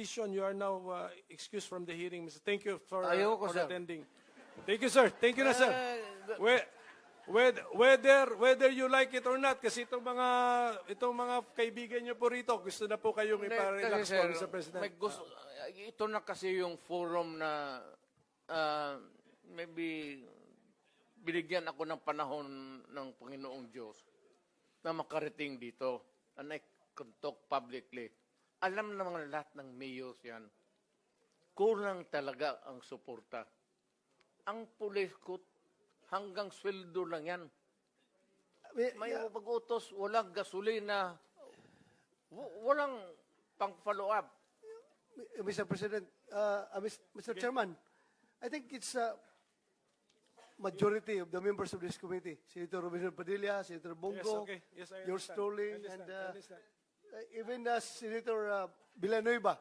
You are now excused from the hearing, Mr. Thank you for Ayoko, sir. attending. Thank you, sir. Thank you na, sir. Whether you like it or not, kasi itong mga kaibigan niyo po rito, gusto na po kayong iparelax po, Mr. President. Ito na kasi yung forum na maybe binigyan ako ng panahon ng Panginoong Diyos na makarating dito. And I can talk publicly. Alam naman lahat ng mayors yan. Kulang talaga ang suporta. Ang pulis ko, hanggang sweldo lang yan. May pag-utos, walang gasolina, walang pang-follow up. Mr. President, Mr. Chairman, I think it's majority of the members of this committee. Senator Robinson Padilla, Senator Bongo, Yes, I yours understand. truly, I understand. and even Senator Villanueva.